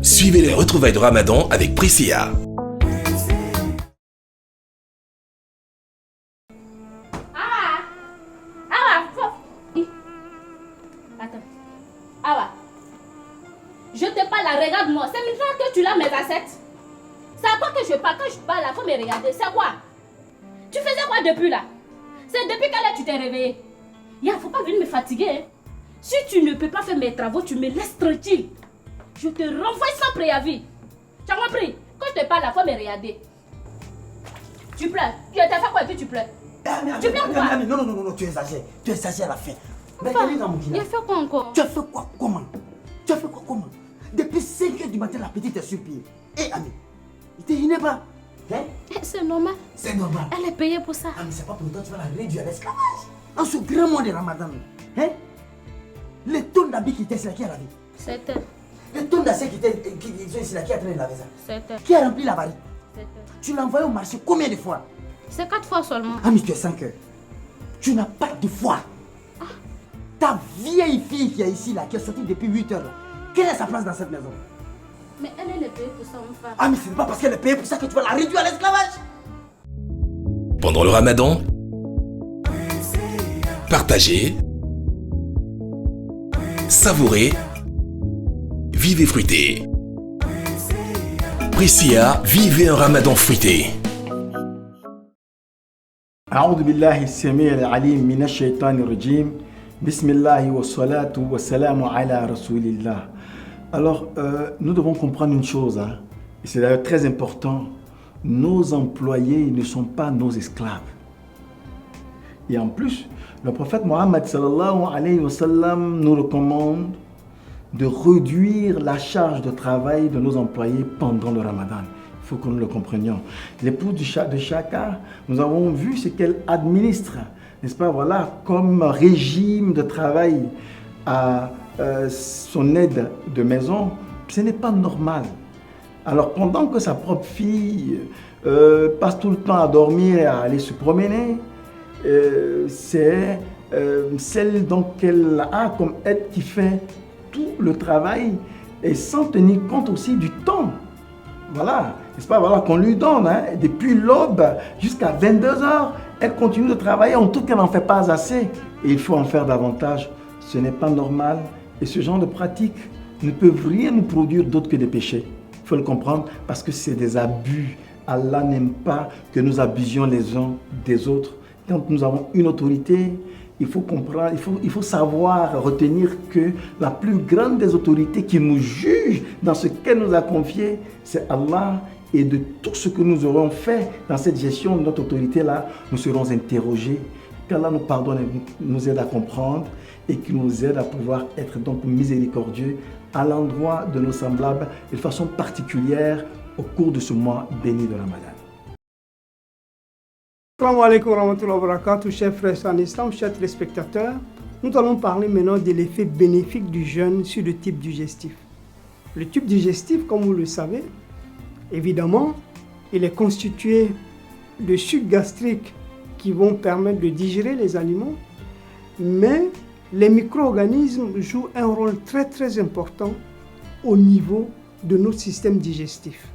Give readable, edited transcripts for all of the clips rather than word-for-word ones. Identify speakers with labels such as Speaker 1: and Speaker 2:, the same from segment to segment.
Speaker 1: Suivez les retrouvailles de Ramadan avec Priscilla.
Speaker 2: Attends. Awa, je te parle là, regarde-moi. C'est maintenant que tu l'as mes assiettes. C'est à toi que je parle. Quand je parle là, faut me regarder. C'est quoi? Tu faisais quoi depuis là? C'est depuis quelle heure tu t'es réveillé? Faut pas venir me fatiguer. Hein. Si tu ne peux pas faire mes travaux, tu me laisses tranquille. Je te renvoie sans préavis. Tu as compris? Quand je te parle là, faut me regarder. Tu pleures. Tu as fait quoi et puis tu pleures? Tu pleures quoi?
Speaker 3: Non, tu exagères. Tu exagères à la fin. Mais
Speaker 2: il a fait quoi encore?
Speaker 3: Tu as fait quoi? Comment? Depuis 5 heures du matin, la petite est sur pied. Ami, il te gêne pas? Hein?
Speaker 2: C'est normal.
Speaker 3: C'est normal.
Speaker 2: Elle est payée pour ça.
Speaker 3: Mais c'est pas pour autant que tu vas la réduire à l'esclavage. En ce grand mois de Ramadan. Hein? Les tonnes d'habits qui étaient ici, qui a lavé?
Speaker 2: C'est elle.
Speaker 3: Les tonnes d'assiettes qui sont ici, qui a traîné laver ça?
Speaker 2: C'est elle.
Speaker 3: Qui a rempli la varille?
Speaker 2: C'est elle.
Speaker 3: Tu l'as envoyé au marché combien de fois?
Speaker 2: C'est 4 fois seulement.
Speaker 3: Mais tu es sans cœur. Tu n'as pas de foi. Ta vieille fille qui est ici, là, qui est sortie depuis 8 heures, là, quelle est sa place dans cette maison?
Speaker 2: Mais elle est payée pour ça, mon frère.
Speaker 3: Mais ce n'est pas parce qu'elle est payée pour ça que tu vas la réduire à l'esclavage.
Speaker 1: Pendant le Ramadan, partagez, savourez, vivez fruité. Priscilla, vivez un Ramadan fruité.
Speaker 4: أعوذ بالله السميع العليم من الشيطان الرجيم بسم الله والصلاة والسلام على رسول الله. Alors, nous devons comprendre une chose, hein, et c'est d'ailleurs très important. Nos employés ne sont pas nos esclaves. Et en plus, le prophète Mohammed sallallahu alayhi wa sallam nous recommande de réduire la charge de travail de nos employés pendant le Ramadan. Il faut que nous le comprenions. L'épouse de chacun, nous avons vu ce qu'elle administre, n'est-ce pas, voilà, comme régime de travail à son aide de maison. Ce n'est pas normal. Alors pendant que sa propre fille passe tout le temps à dormir et à aller se promener, c'est celle donc qu'elle a comme aide qui fait tout le travail et sans tenir compte aussi du temps. Voilà, n'est-ce pas, voilà, qu'on lui donne, hein, depuis l'aube jusqu'à 22h, elle continue de travailler, en tout cas elle n'en fait pas assez et il faut en faire davantage. Ce n'est pas normal et ce genre de pratiques ne peuvent rien nous produire d'autre que des péchés. Il faut le comprendre parce que c'est des abus. Allah n'aime pas que nous abusions les uns des autres. Quand nous avons une autorité, il faut comprendre, il faut savoir retenir que la plus grande des autorités qui nous juge dans ce qu'elle nous a confié, c'est Allah. Et de tout ce que nous aurons fait dans cette gestion de notre autorité-là, nous serons interrogés. Qu'Allah nous pardonne et nous aide à comprendre et qu'il nous aide à pouvoir être donc miséricordieux à l'endroit de nos semblables et de façon particulière au cours de ce mois béni de Ramadan.
Speaker 5: Assalamu alaikum wa rahmatullahi wa barakatuh, chers frères en islam, chers téléspectateurs. Nous allons parler maintenant de l'effet bénéfique du jeûne sur le type digestif. Le tube digestif, comme vous le savez, évidemment, il est constitué de sucs gastriques qui vont permettre de digérer les aliments, mais les micro-organismes jouent un rôle très très important au niveau de notre système digestif.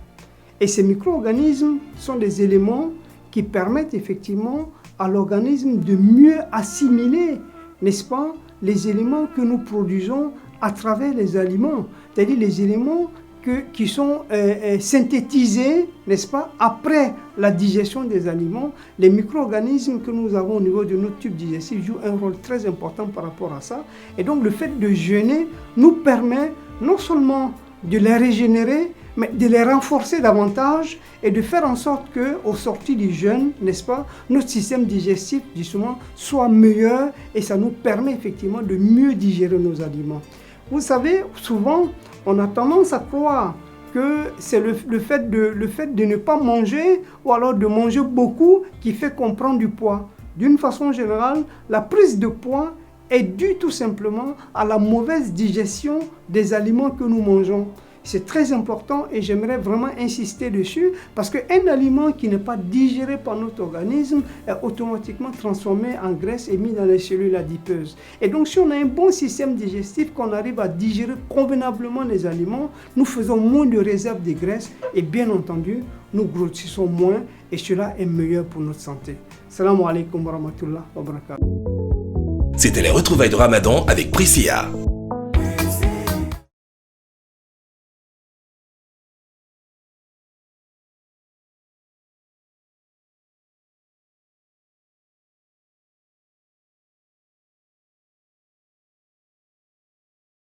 Speaker 5: Et ces micro-organismes sont des éléments qui permettent effectivement à l'organisme de mieux assimiler, n'est-ce pas, les éléments que nous produisons à travers les aliments, c'est-à-dire les éléments qui sont synthétisés, n'est-ce pas, après la digestion des aliments. Les micro-organismes que nous avons au niveau de notre tube digestif jouent un rôle très important par rapport à ça. Et donc le fait de jeûner nous permet non seulement de les régénérer, mais de les renforcer davantage et de faire en sorte qu'au sorti du jeûne, n'est-ce pas, notre système digestif, justement, soit meilleur et ça nous permet effectivement de mieux digérer nos aliments. Vous savez, souvent, on a tendance à croire que c'est le fait de ne pas manger ou alors de manger beaucoup qui fait qu'on prend du poids. D'une façon générale, la prise de poids est due tout simplement à la mauvaise digestion des aliments que nous mangeons. C'est très important et j'aimerais vraiment insister dessus parce qu'un aliment qui n'est pas digéré par notre organisme est automatiquement transformé en graisse et mis dans les cellules adipeuses. Et donc si on a un bon système digestif, qu'on arrive à digérer convenablement les aliments, nous faisons moins de réserves de graisse et bien entendu, nous grossissons moins et cela est meilleur pour notre santé. Salam alaikum wa rahmatullah wa barakatuh.
Speaker 1: C'était les retrouvailles de Ramadan avec Priscilla.